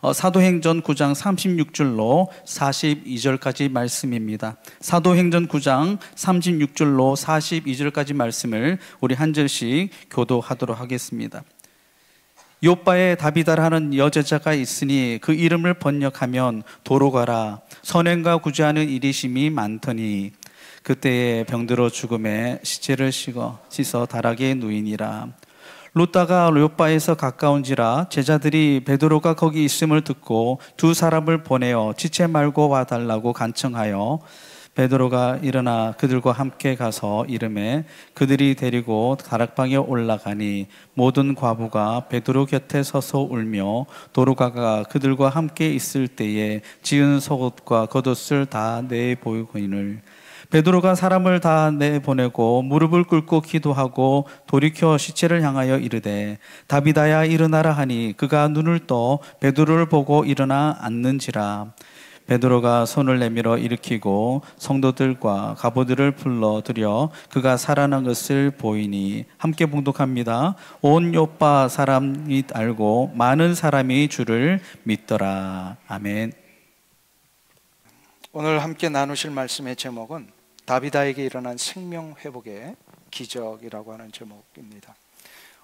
사도행전 9장 36절로 42절까지 말씀입니다. 사도행전 9장 36절로 42절까지 말씀을 우리 한 절씩 교독하도록 하겠습니다. 요빠에 다비다라는 여제자가 있으니 그 이름을 번역하면 도로 가라. 선행과 구제하는 일이심이 많더니 그때에 병들어 죽음에 시체를 씻어 다락에 누이니라. 룻다가 요빠에서 가까운지라 제자들이 베드로가 거기 있음을 듣고 두 사람을 보내어 지체 말고 와달라고 간청하여 베드로가 일어나 그들과 함께 가서 이르매 그들이 데리고 다락방에 올라가니 모든 과부가 베드로 곁에 서서 울며 도로가가 그들과 함께 있을 때에 지은 속옷과 겉옷을 다 내보이거니를 베드로가 사람을 다 내보내고 무릎을 꿇고 기도하고 돌이켜 시체를 향하여 이르되 다비다야 일어나라 하니 그가 눈을 떠 베드로를 보고 일어나 앉는지라. 베드로가 손을 내밀어 일으키고 성도들과 가보들을 불러들여 그가 살아난 것을 보이니 함께 봉독합니다. 온 요빠 사람이 알고 많은 사람이 주를 믿더라. 아멘. 오늘 함께 나누실 말씀의 제목은 다비다에게 일어난 생명 회복의 기적이라고 하는 제목입니다.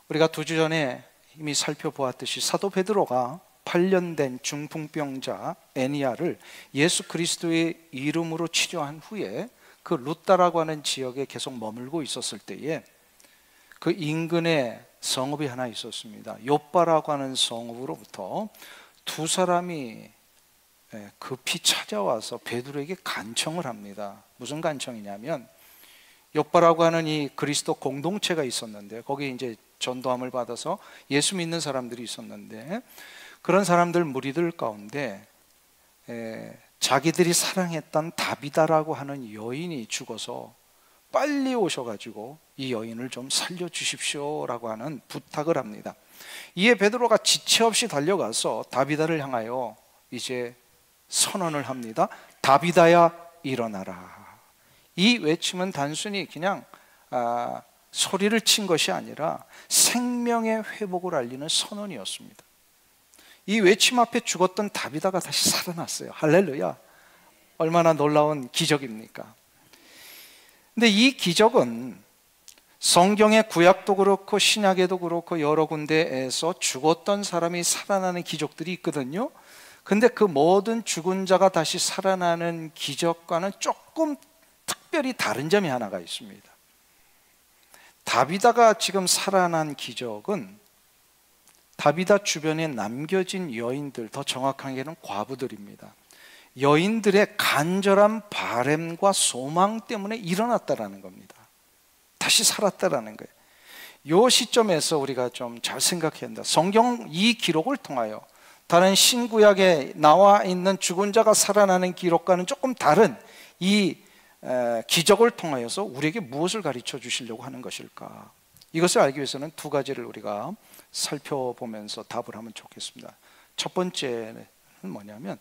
우리가 2주 전에 이미 살펴보았듯이 사도 베드로가 8년 된 중풍병자 애니야를 예수 그리스도의 이름으로 치료한 후에 그 룻다라고 하는 지역에 계속 머물고 있었을 때에 그 인근에 성읍이 하나 있었습니다. 요빠라고 하는 성읍으로부터 두 사람이 급히 찾아와서 베드로에게 간청을 합니다. 무슨 간청이냐면 요빠라고 하는 이 그리스도 공동체가 있었는데 거기 이제 전도함을 받아서 예수 믿는 사람들이 있었는데 그런 사람들 무리들 가운데 자기들이 사랑했던 다비다라고 하는 여인이 죽어서 빨리 오셔가지고 이 여인을 좀 살려주십시오라고 하는 부탁을 합니다. 이에 베드로가 지체 없이 달려가서 다비다를 향하여 이제 선언을 합니다. 다비다야 일어나라. 이 외침은 단순히 그냥 소리를 친 것이 아니라 생명의 회복을 알리는 선언이었습니다. 이 외침 앞에 죽었던 다비다가 다시 살아났어요. 할렐루야. 얼마나 놀라운 기적입니까? 근데 이 기적은 성경의 구약도 그렇고 신약에도 그렇고 여러 군데에서 죽었던 사람이 살아나는 기적들이 있거든요. 근데 그 모든 죽은 자가 다시 살아나는 기적과는 조금 특별히 다른 점이 하나가 있습니다. 다비다가 지금 살아난 기적은 다비다 주변에 남겨진 여인들, 더 정확하게는 과부들입니다. 여인들의 간절한 바램과 소망 때문에 일어났다라는 겁니다. 다시 살았다라는 거예요. 이 시점에서 우리가 좀 잘 생각해야 한다. 성경 이 기록을 통하여 다른 신구약에 나와 있는 죽은 자가 살아나는 기록과는 조금 다른 이 기적을 통하여서 우리에게 무엇을 가르쳐 주시려고 하는 것일까? 이것을 알기 위해서는 두 가지를 우리가 살펴보면서 답을 하면 좋겠습니다. 첫 번째는 뭐냐면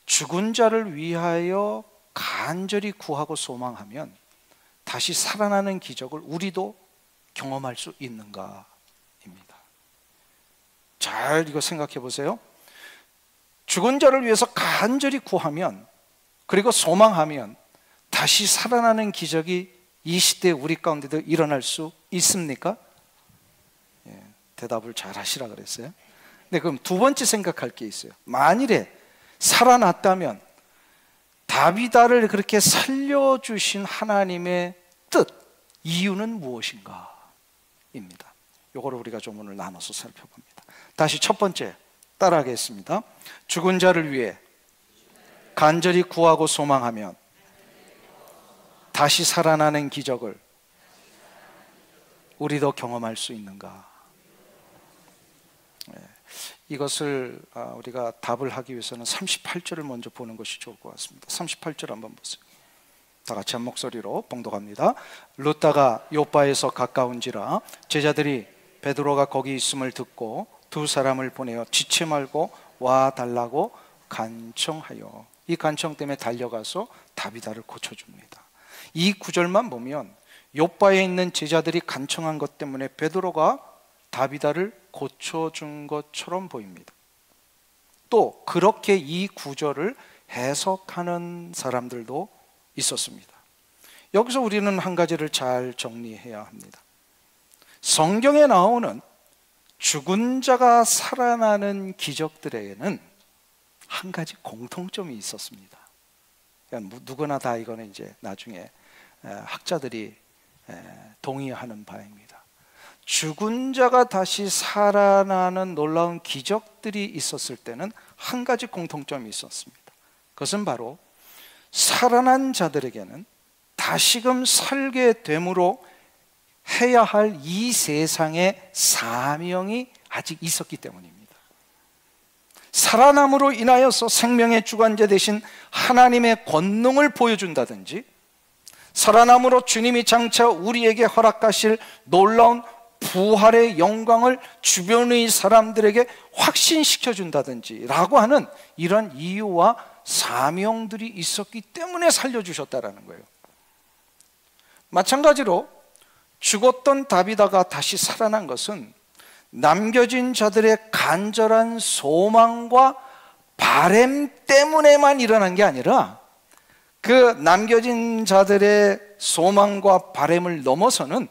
죽은 자를 위하여 간절히 구하고 소망하면 다시 살아나는 기적을 우리도 경험할 수 있는가입니다. 잘 이거 생각해 보세요. 죽은 자를 위해서 간절히 구하면 그리고 소망하면 다시 살아나는 기적이 이 시대에 우리 가운데도 일어날 수 있습니까? 대답을 잘 하시라 그랬어요. 네, 그럼 두 번째 생각할 게 있어요. 만일에 살아났다면 다비다를 그렇게 살려주신 하나님의 뜻, 이유는 무엇인가? 입니다. 이거를 우리가 좀 오늘 나눠서 살펴봅니다. 다시 첫 번째 따라하겠습니다. 죽은 자를 위해 간절히 구하고 소망하면 다시 살아나는 기적을 우리도 경험할 수 있는가? 이것을 우리가 답을 하기 위해서는 38절을 먼저 보는 것이 좋을 것 같습니다. 38절 한번 보세요. 다 같이 한 목소리로 봉독합니다. 룻다가 요빠에서 가까운지라 제자들이 베드로가 거기 있음을 듣고 두 사람을 보내어 지체 말고 와 달라고 간청하여, 이 간청 때문에 달려가서 다비다를 고쳐줍니다. 이 구절만 보면 요빠에 있는 제자들이 간청한 것 때문에 베드로가 다비다를 고쳐준 것처럼 보입니다. 또 그렇게 이 구절을 해석하는 사람들도 있었습니다. 여기서 우리는 한 가지를 잘 정리해야 합니다. 성경에 나오는 죽은 자가 살아나는 기적들에는 한 가지 공통점이 있었습니다. 그러니까 누구나 다 이거는 이제 나중에 학자들이 동의하는 바입니다. 죽은 자가 다시 살아나는 놀라운 기적들이 있었을 때는 한 가지 공통점이 있었습니다. 그것은 바로 살아난 자들에게는 다시금 살게 됨으로 해야 할 이 세상의 사명이 아직 있었기 때문입니다. 살아남으로 인하여서 생명의 주관자 되신 하나님의 권능을 보여준다든지, 살아남으로 주님이 장차 우리에게 허락하실 놀라운 부활의 영광을 주변의 사람들에게 확신시켜준다든지 라고 하는 이런 이유와 사명들이 있었기 때문에 살려주셨다라는 거예요. 마찬가지로 죽었던 다비다가 다시 살아난 것은 남겨진 자들의 간절한 소망과 바람 때문에만 일어난 게 아니라 그 남겨진 자들의 소망과 바람을 넘어서는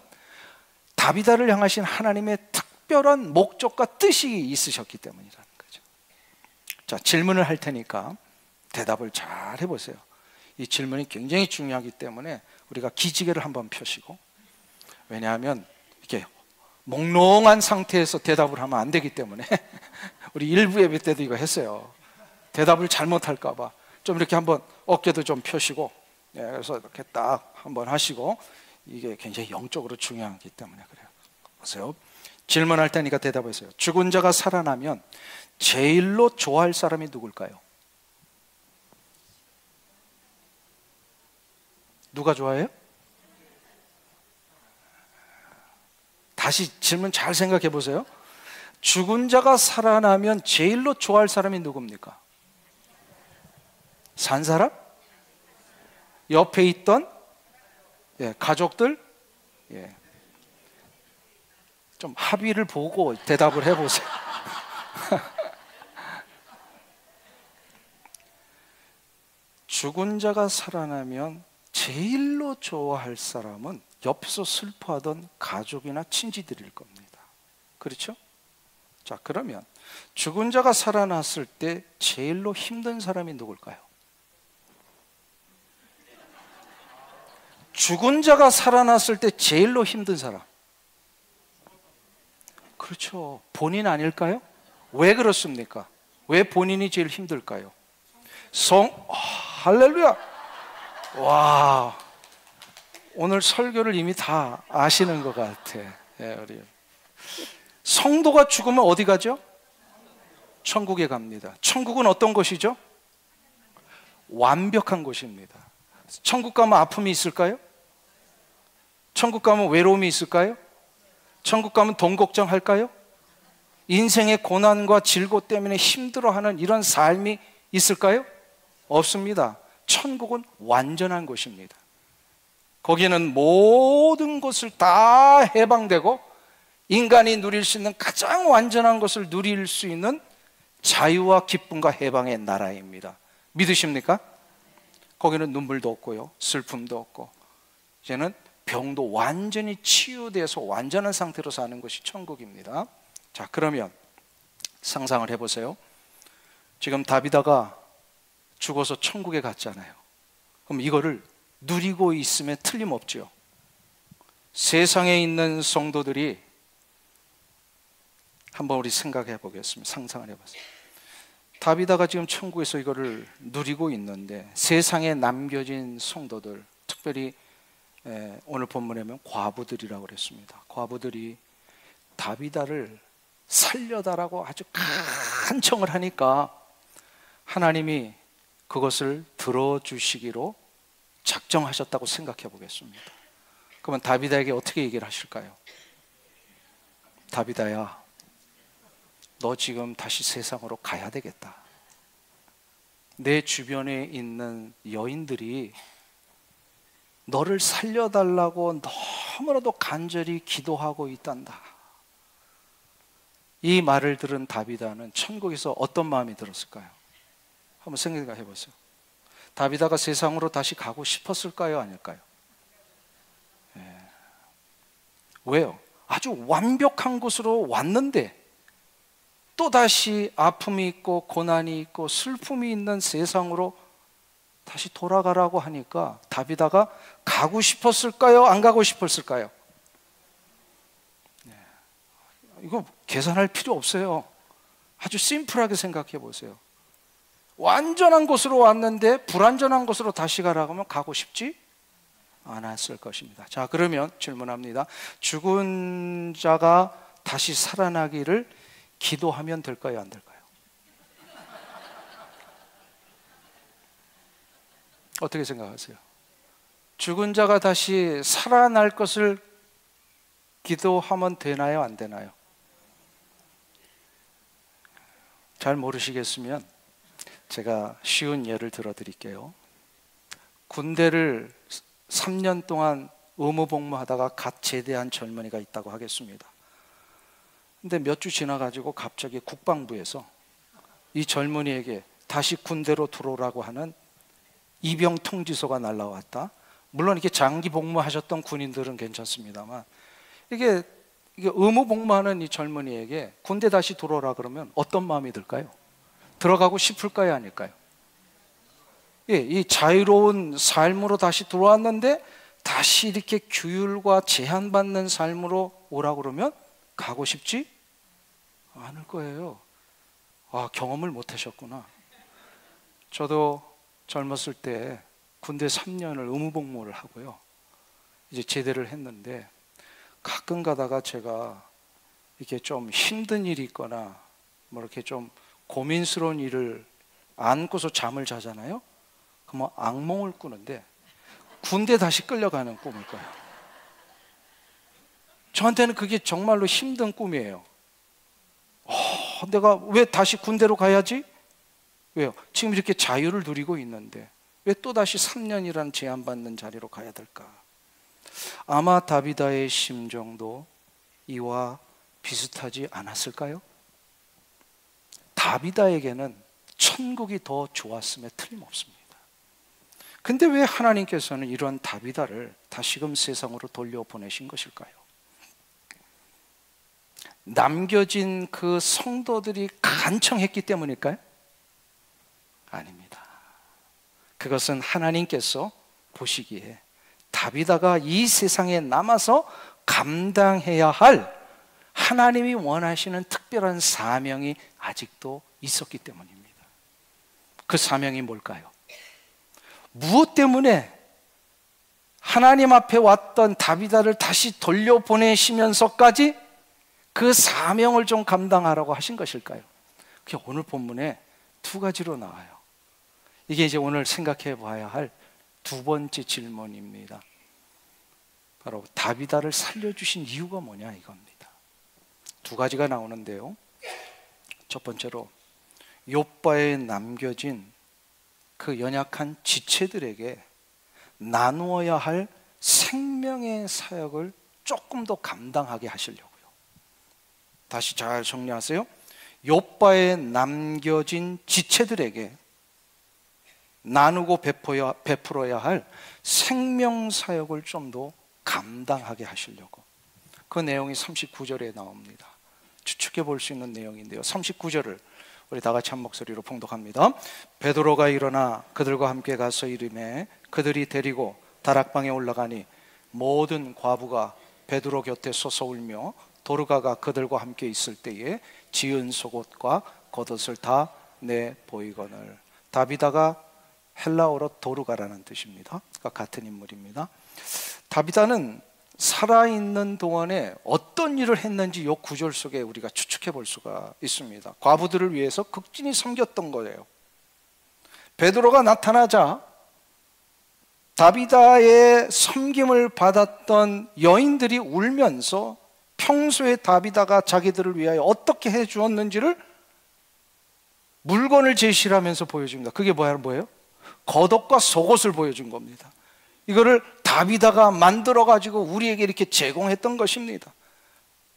다비다를 향하신 하나님의 특별한 목적과 뜻이 있으셨기 때문이라는 거죠. 자, 질문을 할 테니까 대답을 잘 해보세요. 이 질문이 굉장히 중요하기 때문에 우리가 기지개를 한번 펴시고, 왜냐하면 이렇게 몽롱한 상태에서 대답을 하면 안 되기 때문에 우리 일부 예배 때도 이거 했어요. 대답을 잘못할까 봐 좀 이렇게 한번 어깨도 좀 펴시고, 그래서 이렇게 딱 한번 하시고, 이게 굉장히 영적으로 중요하기 때문에 그래요. 보세요. 질문할 테니까 대답하세요. 죽은 자가 살아나면 제일로 좋아할 사람이 누굴까요? 누가 좋아해요? 다시 질문 잘 생각해 보세요. 죽은 자가 살아나면 제일로 좋아할 사람이 누굽니까? 산 사람? 옆에 있던 가족들? 좀 합의를 보고 대답을 해보세요. 죽은 자가 살아나면 제일로 좋아할 사람은 옆에서 슬퍼하던 가족이나 친지들일 겁니다. 그렇죠? 자, 그러면 죽은 자가 살아났을 때 제일로 힘든 사람이 누굴까요? 죽은 자가 살아났을 때 제일로 힘든 사람. 그렇죠. 본인 아닐까요? 왜 그렇습니까? 왜 본인이 제일 힘들까요? 할렐루야! 와, 오늘 설교를 이미 다 아시는 것 같아. 우리 성도가 죽으면 어디 가죠? 천국에 갑니다. 천국은 어떤 곳이죠? 완벽한 곳입니다. 천국 가면 아픔이 있을까요? 천국 가면 외로움이 있을까요? 천국 가면 돈 걱정할까요? 인생의 고난과 질고 때문에 힘들어하는 이런 삶이 있을까요? 없습니다. 천국은 완전한 곳입니다. 거기는 모든 것을 다 해방되고 인간이 누릴 수 있는 가장 완전한 것을 누릴 수 있는 자유와 기쁨과 해방의 나라입니다. 믿으십니까? 거기는 눈물도 없고요, 슬픔도 없고, 이제는 병도 완전히 치유돼서 완전한 상태로 사는 것이 천국입니다. 자, 그러면 상상을 해보세요. 지금 다비다가 죽어서 천국에 갔잖아요. 그럼 이거를 누리고 있음에 틀림없죠. 세상에 있는 성도들이 한번 우리 생각해 보겠습니다. 상상을 해보세요. 다비다가 지금 천국에서 이거를 누리고 있는데 세상에 남겨진 성도들, 특별히 오늘 본문에 보면 과부들이라고 그랬습니다. 과부들이 다비다를 살려다라고 아주 간청을 하니까 하나님이 그것을 들어주시기로 작정하셨다고 생각해 보겠습니다. 그러면 다비다에게 어떻게 얘기를 하실까요? 다비다야, 너 지금 다시 세상으로 가야 되겠다. 내 주변에 있는 여인들이 너를 살려달라고 너무나도 간절히 기도하고 있단다. 이 말을 들은 다비다는 천국에서 어떤 마음이 들었을까요? 한번 생각해 보세요. 다비다가 세상으로 다시 가고 싶었을까요? 아닐까요? 예. 왜요? 아주 완벽한 곳으로 왔는데 또 다시 아픔이 있고 고난이 있고 슬픔이 있는 세상으로 다시 돌아가라고 하니까 다비다가 가고 싶었을까요? 안 가고 싶었을까요? 네. 이거 계산할 필요 없어요. 아주 심플하게 생각해 보세요. 완전한 곳으로 왔는데 불완전한 곳으로 다시 가라고 하면 가고 싶지 않았을 것입니다. 자, 그러면 질문합니다. 죽은 자가 다시 살아나기를 기도하면 될까요? 안 될까요? 어떻게 생각하세요? 죽은 자가 다시 살아날 것을 기도하면 되나요? 안 되나요? 잘 모르시겠으면 제가 쉬운 예를 들어 드릴게요. 군대를 3년 동안 의무복무하다가 갓 제대한 젊은이가 있다고 하겠습니다. 근데 몇 주 지나가지고 갑자기 국방부에서 이 젊은이에게 다시 군대로 들어오라고 하는 입영 통지서가 날라왔다. 물론 이렇게 장기 복무하셨던 군인들은 괜찮습니다만 이게 의무 복무하는 이 젊은이에게 군대 다시 들어오라 그러면 어떤 마음이 들까요? 들어가고 싶을까요? 아닐까요? 예, 이 자유로운 삶으로 다시 들어왔는데 다시 이렇게 규율과 제한받는 삶으로 오라 그러면 가고 싶지 않을 거예요. 아, 경험을 못 하셨구나. 저도 젊었을 때 군대 3년을 의무복무를 하고요. 이제 제대를 했는데 가끔 가다가 제가 이렇게 좀 힘든 일이 있거나 뭐 이렇게 좀 고민스러운 일을 안고서 잠을 자잖아요. 그러면 악몽을 꾸는데 군대 다시 끌려가는 꿈을 꿔요. 저한테는 그게 정말로 힘든 꿈이에요. 내가 왜 다시 군대로 가야지? 왜요? 지금 이렇게 자유를 누리고 있는데 왜 또다시 3년이라는 제한받는 자리로 가야 될까? 아마 다비다의 심정도 이와 비슷하지 않았을까요? 다비다에게는 천국이 더 좋았음에 틀림없습니다. 근데 왜 하나님께서는 이러한 다비다를 다시금 세상으로 돌려보내신 것일까요? 남겨진 그 성도들이 간청했기 때문일까요? 아닙니다. 그것은 하나님께서 보시기에 다비다가 이 세상에 남아서 감당해야 할 하나님이 원하시는 특별한 사명이 아직도 있었기 때문입니다. 그 사명이 뭘까요? 무엇 때문에 하나님 앞에 왔던 다비다를 다시 돌려보내시면서까지 그 사명을 좀 감당하라고 하신 것일까요? 그게 오늘 본문에 두 가지로 나와요. 이게 이제 오늘 생각해 봐야 할 두 번째 질문입니다. 바로 다비다를 살려주신 이유가 뭐냐 이겁니다. 두 가지가 나오는데요. 첫 번째로 욥바에 남겨진 그 연약한 지체들에게 나누어야 할 생명의 사역을 조금 더 감당하게 하시려고요. 다시 잘 정리하세요. 욥바에 남겨진 지체들에게 나누고 베풀어야 할 생명 사역을 좀 더 감당하게 하시려고. 그 내용이 39절에 나옵니다. 추측해 볼 수 있는 내용인데요. 39절을 우리 다 같이 한 목소리로 봉독합니다. 베드로가 일어나 그들과 함께 가서 이르매 그들이 데리고 다락방에 올라가니 모든 과부가 베드로 곁에 서서 울며 도르가가 그들과 함께 있을 때에 지은 속옷과 겉옷을 다 내 보이거늘. 다비다가 헬라어로 도르가라는 뜻입니다. 그러니까 같은 인물입니다. 다비다는 살아있는 동안에 어떤 일을 했는지 이 구절 속에 우리가 추측해 볼 수가 있습니다. 과부들을 위해서 극진히 섬겼던 거예요. 베드로가 나타나자 다비다의 섬김을 받았던 여인들이 울면서 평소에 다비다가 자기들을 위하여 어떻게 해 주었는지를 물건을 제시를 하면서 보여줍니다. 그게 뭐예요? 겉옷과 속옷을 보여준 겁니다. 이거를 다비다가 만들어 가지고 우리에게 이렇게 제공했던 것입니다.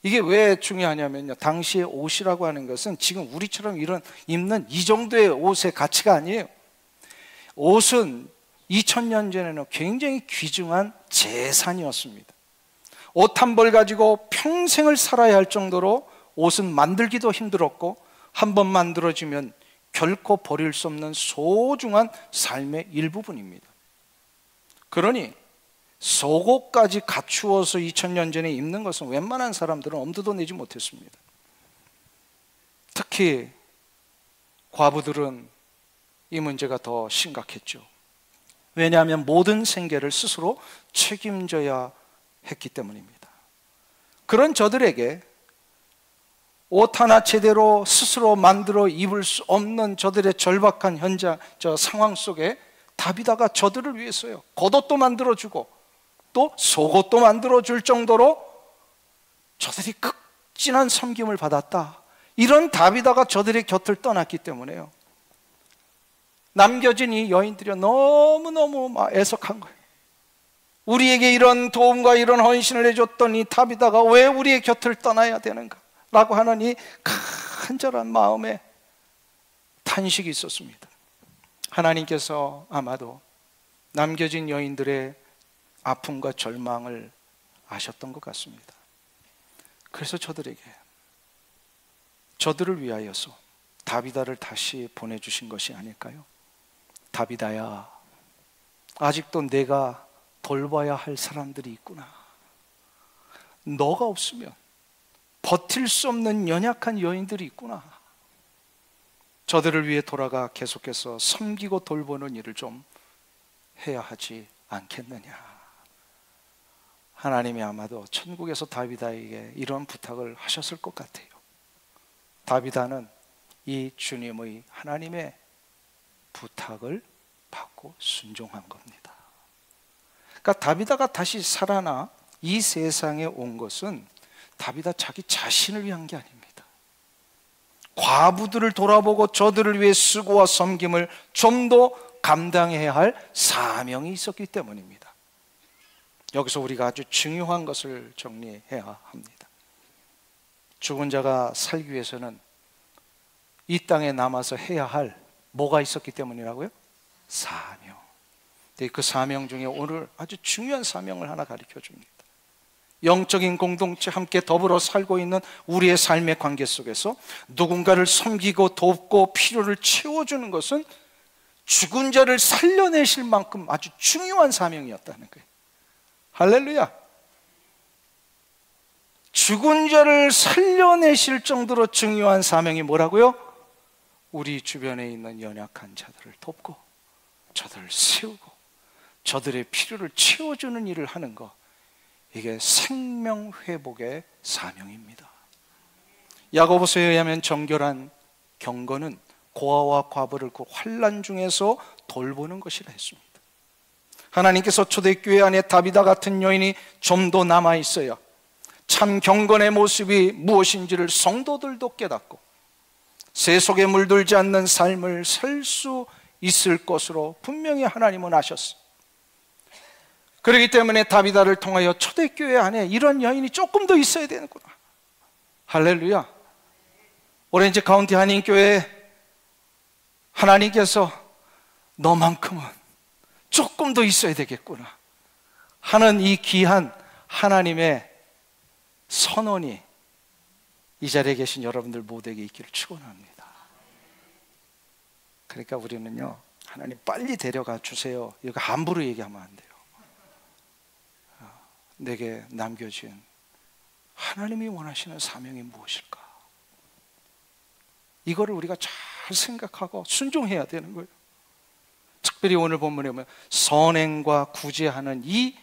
이게 왜 중요하냐면요, 당시의 옷이라고 하는 것은 지금 우리처럼 이런 입는 이 정도의 옷의 가치가 아니에요. 옷은 2000년 전에는 굉장히 귀중한 재산이었습니다. 옷 한 벌 가지고 평생을 살아야 할 정도로 옷은 만들기도 힘들었고, 한번 만들어지면 결코 버릴 수 없는 소중한 삶의 일부분입니다. 그러니 속옷까지 갖추어서 2000년 전에 입는 것은 웬만한 사람들은 엄두도 내지 못했습니다. 특히 과부들은 이 문제가 더 심각했죠. 왜냐하면 모든 생계를 스스로 책임져야 했기 때문입니다. 그런 저들에게 옷 하나 제대로 스스로 만들어 입을 수 없는 저들의 절박한 상황 속에 다비다가 저들을 위해서요, 겉옷도 만들어주고 또 속옷도 만들어줄 정도로 저들이 극진한 섬김을 받았다. 이런 다비다가 저들의 곁을 떠났기 때문에요, 남겨진 이 여인들이 너무너무 애석한 거예요. 우리에게 이런 도움과 이런 헌신을 해줬던 이 다비다가 왜 우리의 곁을 떠나야 되는가 라고 하는 이 간절한 마음에 탄식이 있었습니다. 하나님께서 아마도 남겨진 여인들의 아픔과 절망을 아셨던 것 같습니다. 그래서 저들을 위하여서 다비다를 다시 보내주신 것이 아닐까요? 다비다야, 아직도 내가 돌봐야 할 사람들이 있구나. 너가 없으면 버틸 수 없는 연약한 여인들이 있구나. 저들을 위해 돌아가 계속해서 섬기고 돌보는 일을 좀 해야 하지 않겠느냐. 하나님이 아마도 천국에서 다비다에게 이런 부탁을 하셨을 것 같아요. 다비다는 이 주님의 하나님의 부탁을 받고 순종한 겁니다. 그러니까 다비다가 다시 살아나 이 세상에 온 것은 다비다 자기 자신을 위한 게 아닙니다. 과부들을 돌아보고 저들을 위해 수고와 섬김을 좀 더 감당해야 할 사명이 있었기 때문입니다. 여기서 우리가 아주 중요한 것을 정리해야 합니다. 죽은 자가 살기 위해서는 이 땅에 남아서 해야 할 뭐가 있었기 때문이라고요? 사명. 그 사명 중에 오늘 아주 중요한 사명을 하나 가르쳐 줍니다. 영적인 공동체 함께 더불어 살고 있는 우리의 삶의 관계 속에서 누군가를 섬기고 돕고 필요를 채워주는 것은 죽은 자를 살려내실 만큼 아주 중요한 사명이었다는 거예요. 할렐루야. 죽은 자를 살려내실 정도로 중요한 사명이 뭐라고요? 우리 주변에 있는 연약한 자들을 돕고 저들을 세우고 저들의 필요를 채워주는 일을 하는 것, 이게 생명회복의 사명입니다. 야고보서에 의하면 정결한 경건은 고아와 과부를 그 환난 중에서 돌보는 것이라 했습니다. 하나님께서 초대교회 안에 다비다 같은 여인이 좀 더 남아있어야 참 경건의 모습이 무엇인지를 성도들도 깨닫고 세속에 물들지 않는 삶을 살 수 있을 것으로 분명히 하나님은 아셨어요. 그렇기 때문에 다비다를 통하여 초대교회 안에 이런 여인이 조금 더 있어야 되는구나. 할렐루야. 오렌지 카운티 한인교회 하나님께서 너만큼은 조금 더 있어야 되겠구나 하는 이 귀한 하나님의 선언이 이 자리에 계신 여러분들 모두에게 있기를 축원합니다. 그러니까 우리는요, 하나님 빨리 데려가 주세요 이거 함부로 얘기하면 안 돼요. 내게 남겨진 하나님이 원하시는 사명이 무엇일까? 이거를 우리가 잘 생각하고 순종해야 되는 거예요. 특별히 오늘 본문에 보면 선행과 구제하는 이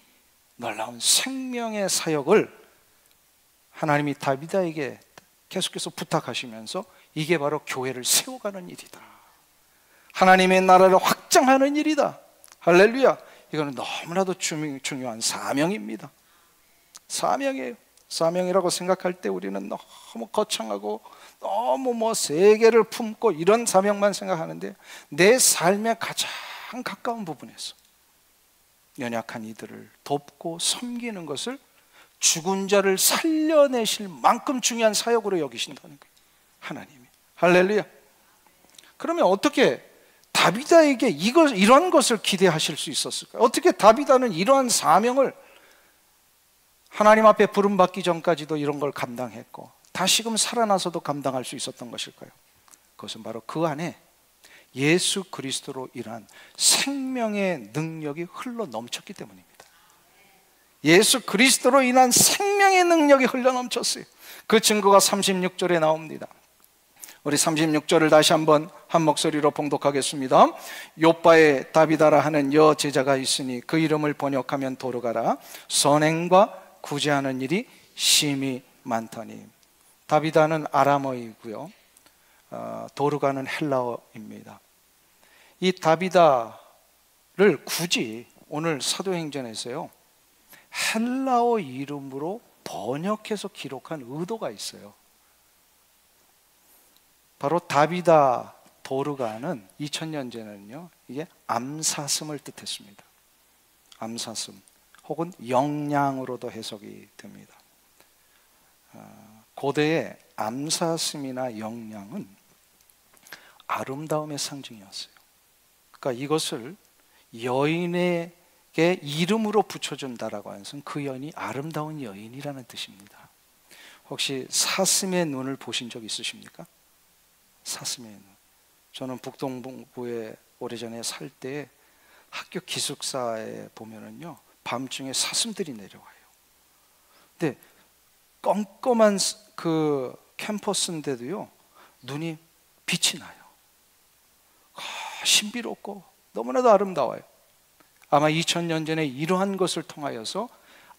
놀라운 생명의 사역을 하나님이 다비다에게 계속해서 부탁하시면서 이게 바로 교회를 세워가는 일이다, 하나님의 나라를 확장하는 일이다. 할렐루야. 이거는 너무나도 중요한 사명입니다. 사명이에요. 사명이라고 생각할 때 우리는 너무 거창하고 너무 세계를 품고 이런 사명만 생각하는데, 내 삶의 가장 가까운 부분에서 연약한 이들을 돕고 섬기는 것을 죽은 자를 살려내실 만큼 중요한 사역으로 여기신다는 거예요, 하나님이. 할렐루야. 그러면 어떻게 다비다에게 이런 것을 기대하실 수 있었을까요? 어떻게 다비다는 이러한 사명을 하나님 앞에 부름받기 전까지도 이런 걸 감당했고 다시금 살아나서도 감당할 수 있었던 것일까요? 그것은 바로 그 안에 예수 그리스도로 인한 생명의 능력이 흘러 넘쳤기 때문입니다. 예수 그리스도로 인한 생명의 능력이 흘러 넘쳤어요. 그 증거가 36절에 나옵니다. 우리 36절을 다시 한번 한 목소리로 봉독하겠습니다. 요바에 다비다라 하는 여 제자가 있으니 그 이름을 번역하면 도르가라. 선행과 구제하는 일이 심히 많더니. 다비다는 아람어이고요, 도르가는 헬라어입니다. 이 다비다를 굳이 오늘 사도행전에서요 헬라어 이름으로 번역해서 기록한 의도가 있어요. 바로 다비다 도르가는 2000년 전에는요 이게 암사슴을 뜻했습니다. 암사슴 혹은 영양으로도 해석이 됩니다. 고대의 암사슴이나 영양은 아름다움의 상징이었어요. 그러니까 이것을 여인에게 이름으로 붙여준다라고 하는 것은 그 여인이 아름다운 여인이라는 뜻입니다. 혹시 사슴의 눈을 보신 적 있으십니까? 사슴의 눈. 저는 북동부에 오래전에 살 때 학교 기숙사에 보면은요 밤중에 사슴들이 내려와요. 근데 껌껌한 그 캠퍼스인데도요 눈이 빛이 나요. 신비롭고 너무나도 아름다워요. 아마 2000년 전에 이러한 것을 통하여서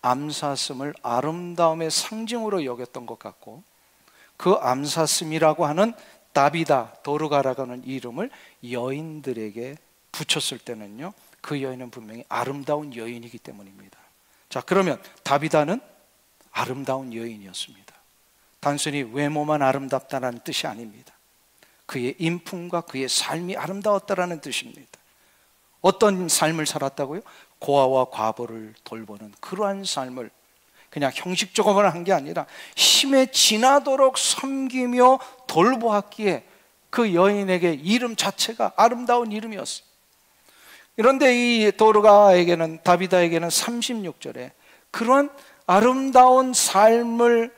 암사슴을 아름다움의 상징으로 여겼던 것 같고, 그 암사슴이라고 하는 다비다 도르가라고 하는 이름을 여인들에게 붙였을 때는요 그 여인은 분명히 아름다운 여인이기 때문입니다. 자, 그러면 다비다는 아름다운 여인이었습니다. 단순히 외모만 아름답다는 뜻이 아닙니다. 그의 인품과 그의 삶이 아름다웠다라는 뜻입니다. 어떤 삶을 살았다고요? 고아와 과부를 돌보는 그러한 삶을 그냥 형식적으로만 한 게 아니라 힘에 지나도록 섬기며 돌보았기에 그 여인에게 이름 자체가 아름다운 이름이었어요. 그런데 이 도르가에게는, 다비다에게는 36절에 그런 아름다운 삶을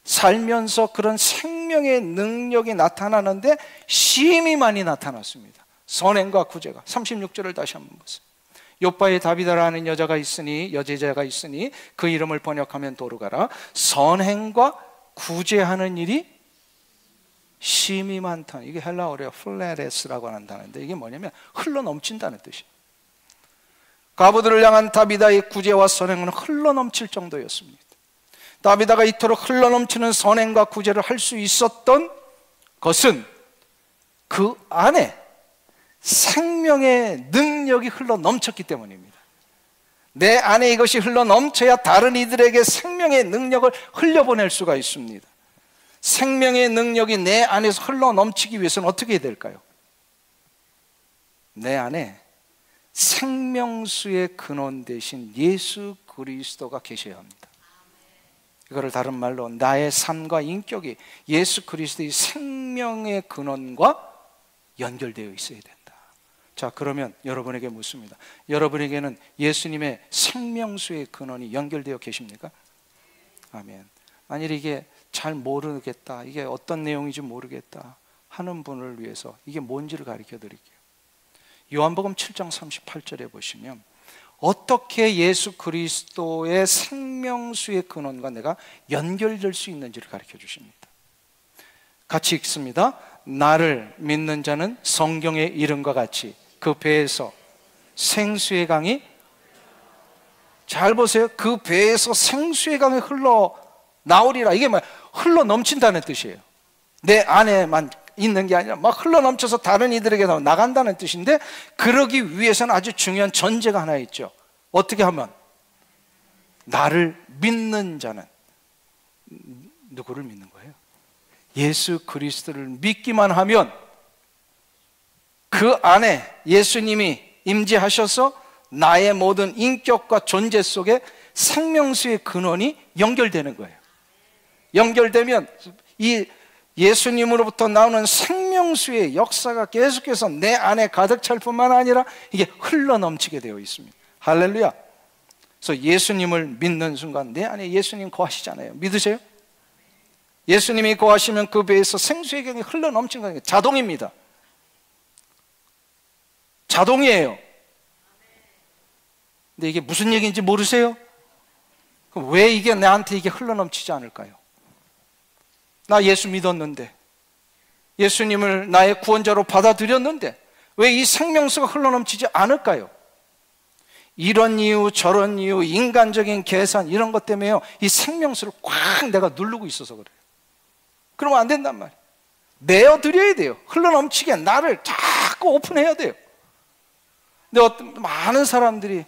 살면서 그런 생명의 능력이 나타나는데 심히 많이 나타났습니다. 선행과 구제가. 36절을 다시 한번 보세요. 요바에 다비다라는 여자가 있으니, 여제자가 있으니 그 이름을 번역하면 도르가라. 선행과 구제하는 일이 심히 많다. 이게 헬라어래요. 플레레스라고 하는 단어인데 이게 뭐냐면 흘러 넘친다는 뜻이에요. 과부들을 향한 다비다의 구제와 선행은 흘러 넘칠 정도였습니다. 다비다가 이토록 흘러 넘치는 선행과 구제를 할 수 있었던 것은 그 안에 생명의 능력이 흘러 넘쳤기 때문입니다. 내 안에 이것이 흘러 넘쳐야 다른 이들에게 생명의 능력을 흘려보낼 수가 있습니다. 생명의 능력이 내 안에서 흘러 넘치기 위해서는 어떻게 해야 될까요? 내 안에 생명수의 근원 되신 예수 그리스도가 계셔야 합니다. 이거를 다른 말로 나의 삶과 인격이 예수 그리스도의 생명의 근원과 연결되어 있어야 된다. 자, 그러면 여러분에게 묻습니다. 여러분에게는 예수님의 생명수의 근원이 연결되어 계십니까? 아멘. 만일 이게 잘 모르겠다, 이게 어떤 내용인지 모르겠다 하는 분을 위해서 이게 뭔지를 가르쳐 드릴게요. 요한복음 7장 38절에 보시면 어떻게 예수 그리스도의 생명수의 근원과 내가 연결될 수 있는지를 가르쳐 주십니다. 같이 읽습니다. 나를 믿는 자는 성경의 이름과 같이 그 배에서 생수의 강이, 잘 보세요, 그 배에서 생수의 강이 흘러 나오리라. 이게 뭐야? 흘러 넘친다는 뜻이에요. 내 안에만 있는 게 아니라 막 흘러 넘쳐서 다른 이들에게 나간다는 뜻인데, 그러기 위해서는 아주 중요한 전제가 하나 있죠. 어떻게 하면? 나를 믿는 자는, 누구를 믿는 거예요? 예수 그리스도를 믿기만 하면 그 안에 예수님이 임재하셔서 나의 모든 인격과 존재 속에 생명수의 근원이 연결되는 거예요. 연결되면 이 예수님으로부터 나오는 생명수의 역사가 계속해서 내 안에 가득 찰 뿐만 아니라 이게 흘러넘치게 되어 있습니다. 할렐루야. 그래서 예수님을 믿는 순간 내 안에 예수님 거하시잖아요. 믿으세요? 예수님이 거하시면 그 배에서 생수의 강이 흘러넘치는 게 자동입니다. 자동이에요. 근데 이게 무슨 얘기인지 모르세요? 그럼 왜 이게 나한테 이게 흘러넘치지 않을까요? 나 예수 믿었는데, 예수님을 나의 구원자로 받아들였는데 왜 이 생명수가 흘러넘치지 않을까요? 이런 이유 저런 이유, 인간적인 계산 이런 것 때문에요, 이 생명수를 꽉 내가 누르고 있어서 그래요. 그러면 안 된단 말이에요. 내어드려야 돼요. 흘러넘치게 나를 자꾸 오픈해야 돼요. 근데 많은 사람들이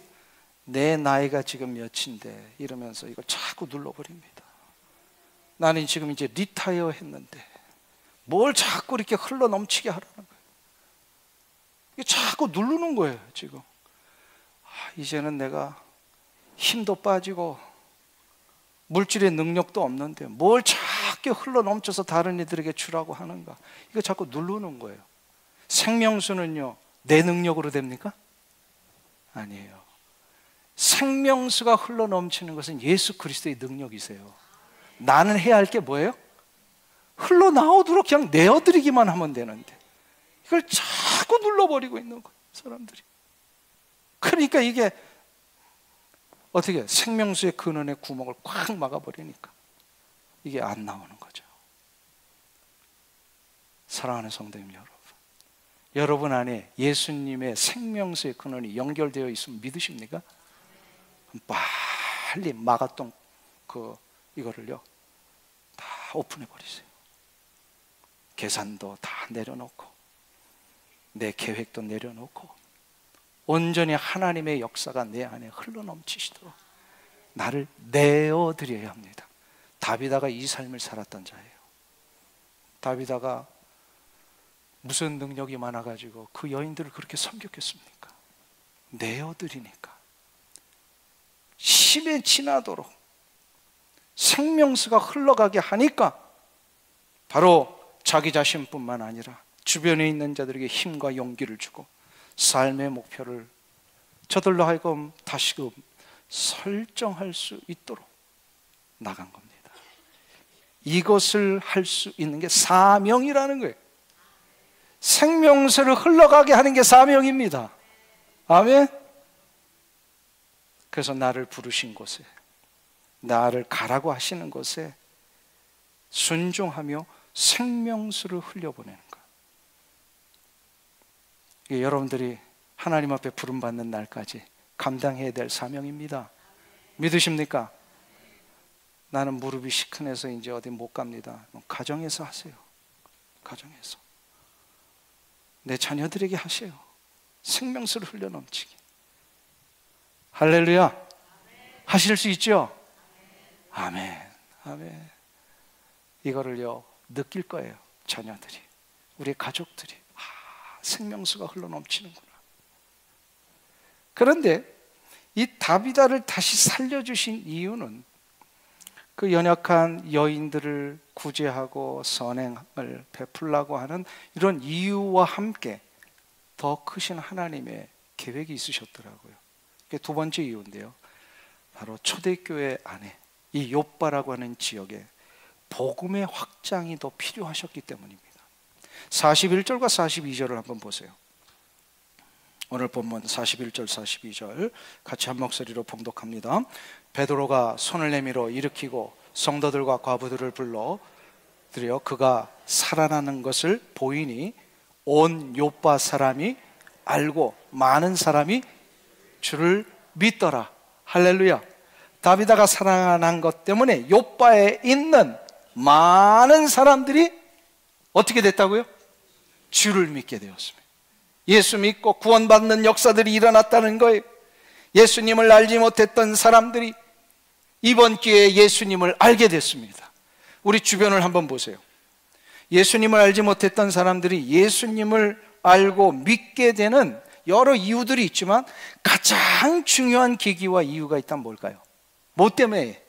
내 나이가 지금 몇인데 이러면서 이걸 자꾸 눌러버립니다. 나는 지금 이제 리타이어 했는데 뭘 자꾸 이렇게 흘러넘치게 하라는 거예요. 이게 자꾸 누르는 거예요. 지금 이제는 내가 힘도 빠지고 물질의 능력도 없는데 뭘 자꾸 흘러넘쳐서 다른 이들에게 주라고 하는가. 이거 자꾸 누르는 거예요. 생명수는요 내 능력으로 됩니까? 아니에요. 생명수가 흘러넘치는 것은 예수 그리스도의 능력이세요. 나는 해야 할 게 뭐예요? 흘러나오도록 그냥 내어드리기만 하면 되는데 이걸 자꾸 눌러버리고 있는 거예요, 사람들이. 그러니까 이게 어떻게 생명수의 근원의 구멍을 꽉 막아버리니까 이게 안 나오는 거죠. 사랑하는 성도님 여러분, 여러분 안에 예수님의 생명수의 근원이 연결되어 있으면 믿으십니까? 빨리 막았던 이거를요 다 오픈해 버리세요. 계산도 다 내려놓고 내 계획도 내려놓고 온전히 하나님의 역사가 내 안에 흘러넘치시도록 나를 내어드려야 합니다. 다비다가 이 삶을 살았던 자예요. 다비다가 무슨 능력이 많아가지고 그 여인들을 그렇게 섬겼겠습니까? 내어드리니까 심에 지나도록 생명수가 흘러가게 하니까 바로 자기 자신뿐만 아니라 주변에 있는 자들에게 힘과 용기를 주고 삶의 목표를 저들로 하여금 다시금 설정할 수 있도록 나간 겁니다. 이것을 할 수 있는 게 사명이라는 거예요. 생명수를 흘러가게 하는 게 사명입니다. 아멘. 그래서 나를 부르신 곳에, 나를 가라고 하시는 곳에 순종하며 생명수를 흘려보내는 것. 이게 여러분들이 하나님 앞에 부름받는 날까지 감당해야 될 사명입니다. 믿으십니까? 나는 무릎이 시큰해서 이제 어디 못 갑니다. 가정에서 하세요. 가정에서 내 자녀들에게 하세요. 생명수를 흘려넘치게. 할렐루야. 하실 수 있죠? 아멘. 아멘. 이거를요 느낄 거예요. 자녀들이, 우리 가족들이. 생명수가 흘러넘치는구나. 그런데 이 다비다를 다시 살려주신 이유는 그 연약한 여인들을 구제하고 선행을 베풀라고 하는 이런 이유와 함께 더 크신 하나님의 계획이 있으셨더라고요. 그게 두 번째 이유인데요, 바로 초대교회 안에 이 욥바라고 하는 지역에 복음의 확장이 더 필요하셨기 때문입니다. 41절과 42절을 한번 보세요. 오늘 본문 41절 42절 같이 한 목소리로 봉독합니다. 베드로가 손을 내밀어 일으키고 성도들과 과부들을 불러 드려 그가 살아나는 것을 보이니 온 욥바 사람이 알고 많은 사람이 주를 믿더라. 할렐루야. 다비다가 살아난 것 때문에 욥바에 있는 많은 사람들이 어떻게 됐다고요? 주를 믿게 되었습니다. 예수 믿고 구원받는 역사들이 일어났다는 거예요. 예수님을 알지 못했던 사람들이 이번 기회에 예수님을 알게 됐습니다. 우리 주변을 한번 보세요. 예수님을 알지 못했던 사람들이 예수님을 알고 믿게 되는 여러 이유들이 있지만 가장 중요한 계기와 이유가 있다면 뭘까요? 뭐 때문에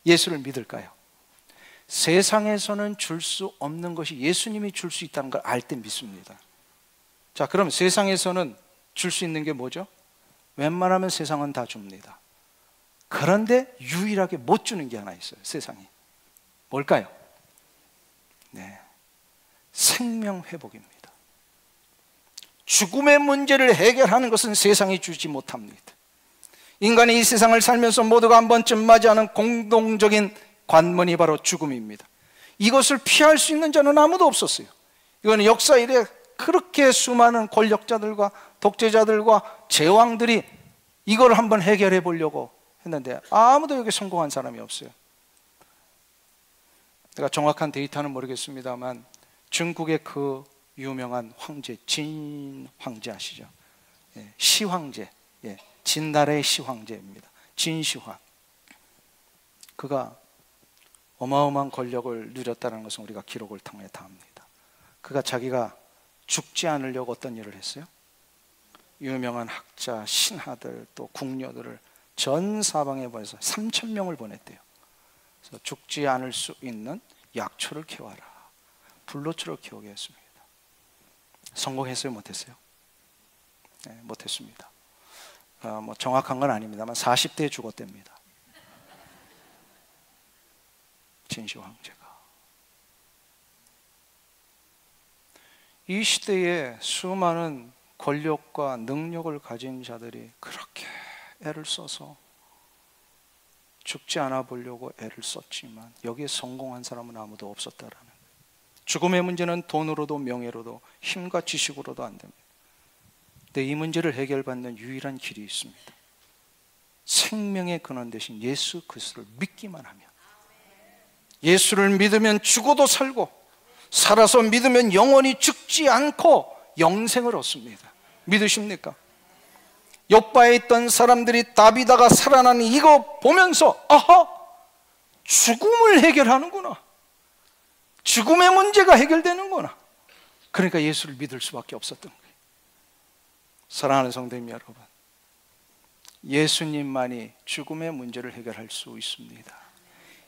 예수를 믿을까요? 세상에서는 줄 수 없는 것이 예수님이 줄 수 있다는 걸 알 때 믿습니다. 자, 그럼 세상에서는 줄 수 있는 게 뭐죠? 웬만하면 세상은 다 줍니다. 그런데 유일하게 못 주는 게 하나 있어요. 세상이 뭘까요? 네, 생명 회복입니다. 죽음의 문제를 해결하는 것은 세상이 주지 못합니다. 인간이 이 세상을 살면서 모두가 한 번쯤 맞이하는 공동적인 관문이 바로 죽음입니다. 이것을 피할 수 있는 자는 아무도 없었어요. 이거는 역사 이래 그렇게 수많은 권력자들과 독재자들과 제왕들이 이걸 한번 해결해 보려고 했는데 아무도 여기 성공한 사람이 없어요. 제가 정확한 데이터는 모르겠습니다만 중국의 그 유명한 황제 진 황제 아시죠? 예, 시 황제, 예, 진나라의 시 황제입니다. 진시황. 그가 어마어마한 권력을 누렸다는 것은 우리가 기록을 통해 다 압니다. 그가 자기가 죽지 않으려고 어떤 일을 했어요? 유명한 학자, 신하들 또 궁녀들을 전 사방에 보내서 3,000명을 보냈대요. 그래서 죽지 않을 수 있는 약초를 캐와라, 불로초를 캐오게 했습니다. 성공했어요? 못했어요? 네, 못했습니다. 뭐 정확한 건 아닙니다만 40대에 죽었답니다. 진시 황제가. 이 시대에 수많은 권력과 능력을 가진 자들이 그렇게 애를 써서 죽지 않아 보려고 애를 썼지만 여기에 성공한 사람은 아무도 없었다라는 거예요. 죽음의 문제는 돈으로도 명예로도 힘과 지식으로도 안 됩니다. 근데 이 문제를 해결받는 유일한 길이 있습니다. 생명의 근원 대신 예수 그리스도를 믿기만 하면, 예수를 믿으면 죽어도 살고 살아서 믿으면 영원히 죽지 않고 영생을 얻습니다. 믿으십니까? 욥바에 있던 사람들이 다비다가 살아나는 이거 보면서 아하! 죽음을 해결하는구나. 죽음의 문제가 해결되는구나. 그러니까 예수를 믿을 수밖에 없었던 거예요. 사랑하는 성도님 여러분, 예수님만이 죽음의 문제를 해결할 수 있습니다.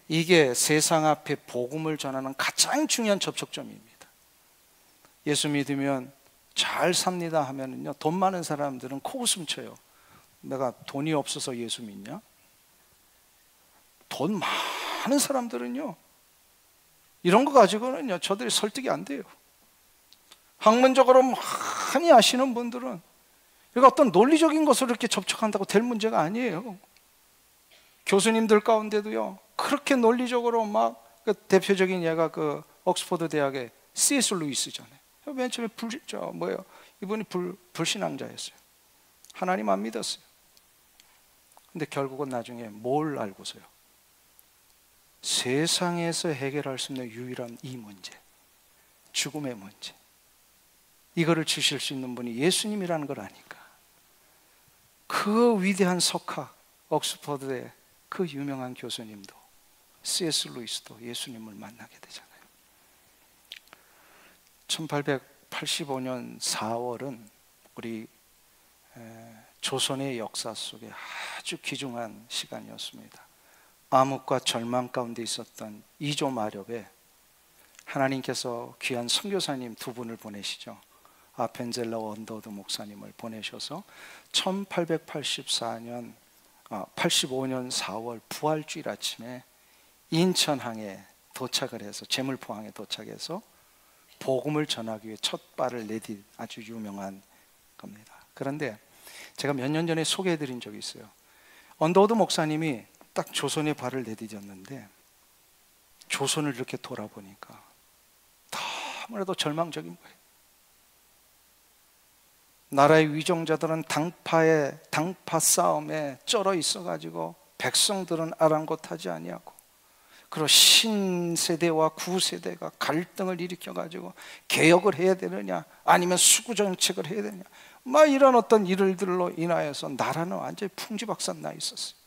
이게 세상 앞에 복음을 전하는 가장 중요한 접촉점입니다. 예수 믿으면 잘 삽니다 하면은요, 돈 많은 사람들은 코웃음 쳐요. 내가 돈이 없어서 예수 믿냐? 돈 많은 사람들은요, 이런 거 가지고는요, 저들이 설득이 안 돼요. 학문적으로 많이 아시는 분들은 이거 어떤 논리적인 것으로 이렇게 접촉한다고 될 문제가 아니에요. 교수님들 가운데도요, 그렇게 논리적으로 막, 그 대표적인 예가 그 옥스퍼드 대학의 C.S. 루이스잖아요. 맨 처음에 이분이 불신앙자였어요. 하나님 안 믿었어요. 근데 결국은 나중에 뭘 알고서요? 세상에서 해결할 수 있는 유일한 이 문제, 죽음의 문제, 이거를 주실 수 있는 분이 예수님이라는 걸 아니까 그 위대한 석학, 옥스퍼드의 그 유명한 교수님도 C.S. 루이스도 예수님을 만나게 되잖아요. 1885년 4월은 우리 조선의 역사 속에 아주 귀중한 시간이었습니다. 암흑과 절망 가운데 있었던 이조 마렵에 하나님께서 귀한 선교사님 두 분을 보내시죠. 아펜젤러 언더우드 목사님을 보내셔서 1885년 4월 부활주일 아침에 인천항에 도착을 해서, 제물포항에 도착해서 복음을 전하기 위해 첫 발을 내딘 아주 유명한 겁니다. 그런데 제가 몇 년 전에 소개해드린 적이 있어요. 언더우드 목사님이 딱 조선에 발을 내디뎠는데 조선을 이렇게 돌아보니까 너무나도 절망적인 거예요. 나라의 위정자들은 당파 싸움에 쩔어 있어가지고 백성들은 아랑곳하지 아니하고, 그리고 신세대와 구세대가 갈등을 일으켜가지고 개혁을 해야 되느냐 아니면 수구 정책을 해야 되느냐, 막 이런 어떤 일들로 인하여서 나라는 완전히 풍지박산 나 있었어요.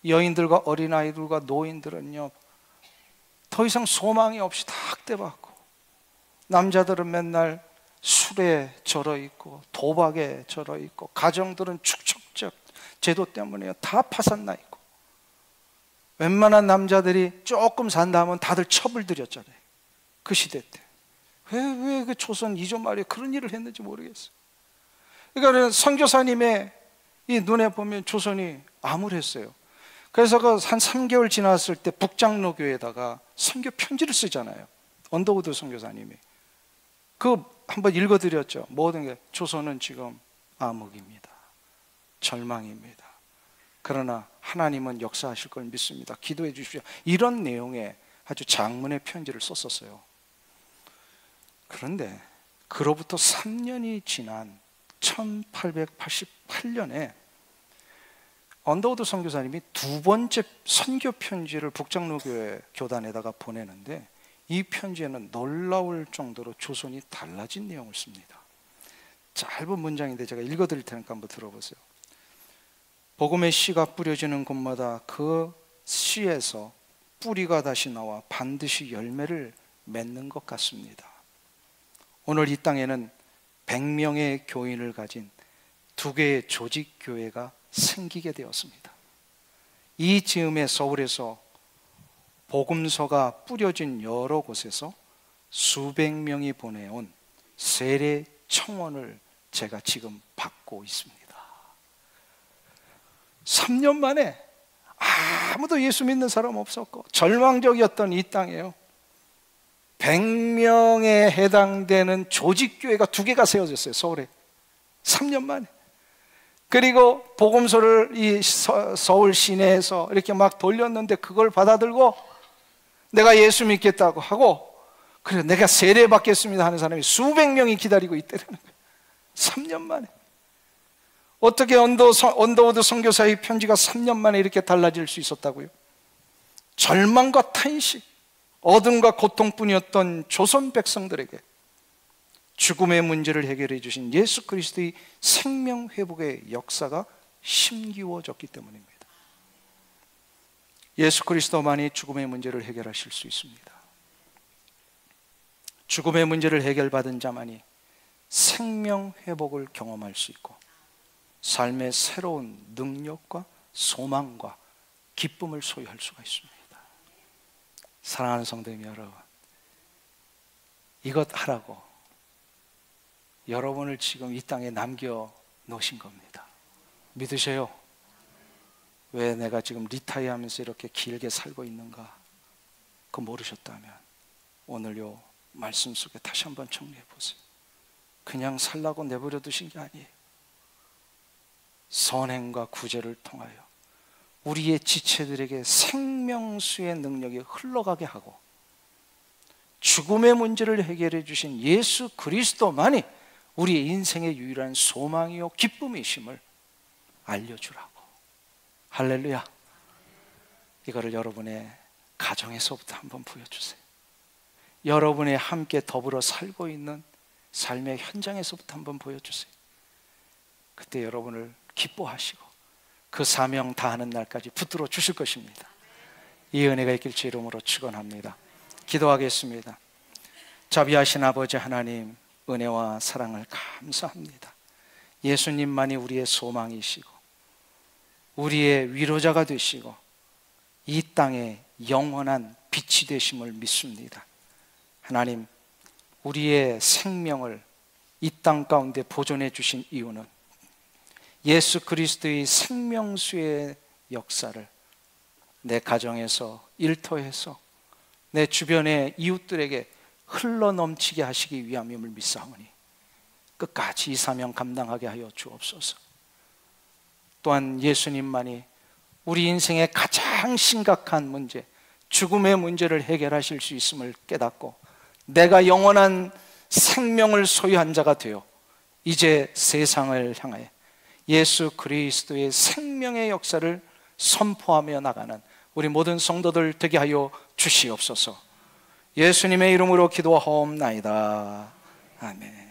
여인들과 어린아이들과 노인들은요, 더 이상 소망이 없이 다 학대받고, 남자들은 맨날 술에 절어 있고 도박에 절어 있고, 가정들은 축척적 제도 때문에 다 파산나 있고. 웬만한 남자들이 조금 산다 하면 다들 첩을 들였잖아요. 그 시대 때. 왜 그 조선 이조 말에 그런 일을 했는지 모르겠어요. 그러니까 선교사님의 이 눈에 보면 조선이 암울했어요. 그래서 그 한 3개월 지났을 때 북장로교에다가 선교 편지를 쓰잖아요. 언더우드 선교사님이. 그 한번 읽어드렸죠. 모든 게 조선은 지금 암흑입니다. 절망입니다. 그러나 하나님은 역사하실 걸 믿습니다. 기도해 주십시오. 이런 내용의 아주 장문의 편지를 썼었어요. 그런데 그로부터 3년이 지난 1888년에 언더우드 선교사님이 두 번째 선교 편지를 북장로교회 교단에다가 보내는데, 이 편지에는 놀라울 정도로 조선이 달라진 내용을 씁니다. 짧은 문장인데 제가 읽어드릴 테니까 한번 들어보세요. 복음의 씨가 뿌려지는 곳마다 그 씨에서 뿌리가 다시 나와 반드시 열매를 맺는 것 같습니다. 오늘 이 땅에는 100명의 교인을 가진 2개의 조직교회가 생기게 되었습니다. 이 즈음에 서울에서 복음서가 뿌려진 여러 곳에서 수백 명이 보내온 세례 청원을 제가 지금 받고 있습니다. 3년 만에 아무도 예수 믿는 사람 없었고 절망적이었던 이 땅에요, 100명에 해당되는 조직교회가 2개가 세워졌어요. 서울에 3년 만에. 그리고 복음서를 이 서울 시내에서 이렇게 막 돌렸는데, 그걸 받아들고 내가 예수 믿겠다고 하고, 그래 내가 세례 받겠습니다 하는 사람이 수백 명이 기다리고 있다는 거예요. 3년 만에. 어떻게 언더우드 선교사의 편지가 3년 만에 이렇게 달라질 수 있었다고요? 절망과 탄식, 어둠과 고통뿐이었던 조선 백성들에게 죽음의 문제를 해결해 주신 예수 그리스도의 생명 회복의 역사가 힘기워졌기 때문입니다. 예수 그리스도만이 죽음의 문제를 해결하실 수 있습니다. 죽음의 문제를 해결받은 자만이 생명 회복을 경험할 수 있고, 삶의 새로운 능력과 소망과 기쁨을 소유할 수가 있습니다. 사랑하는 성도님 여러분, 이것 하라고 여러분을 지금 이 땅에 남겨 놓으신 겁니다. 믿으세요? 왜 내가 지금 리타이어하면서 이렇게 길게 살고 있는가? 그거 모르셨다면 오늘 요 말씀 속에 다시 한번 정리해 보세요. 그냥 살라고 내버려 두신 게 아니에요. 선행과 구제를 통하여 우리의 지체들에게 생명수의 능력이 흘러가게 하고, 죽음의 문제를 해결해 주신 예수 그리스도만이 우리의 인생의 유일한 소망이요 기쁨이심을 알려주라고. 할렐루야. 이거를 여러분의 가정에서부터 한번 보여주세요. 여러분의 함께 더불어 살고 있는 삶의 현장에서부터 한번 보여주세요. 그때 여러분을 기뻐하시고 그 사명 다하는 날까지 붙들어 주실 것입니다. 이 은혜가 있길 주 이름으로 축원합니다. 기도하겠습니다. 자비하신 아버지 하나님, 은혜와 사랑을 감사합니다. 예수님만이 우리의 소망이시고 우리의 위로자가 되시고 이 땅에 영원한 빛이 되심을 믿습니다. 하나님, 우리의 생명을 이 땅 가운데 보존해 주신 이유는 예수 그리스도의 생명수의 역사를 내 가정에서, 일터에서, 내 주변의 이웃들에게 흘러넘치게 하시기 위함임을 믿사오니 끝까지 이 사명 감당하게 하여 주옵소서. 또한 예수님만이 우리 인생의 가장 심각한 문제, 죽음의 문제를 해결하실 수 있음을 깨닫고 내가 영원한 생명을 소유한 자가 되어 이제 세상을 향하여 예수 그리스도의 생명의 역사를 선포하며 나가는 우리 모든 성도들 되게 하여 주시옵소서. 예수님의 이름으로 기도하옵나이다. 아멘.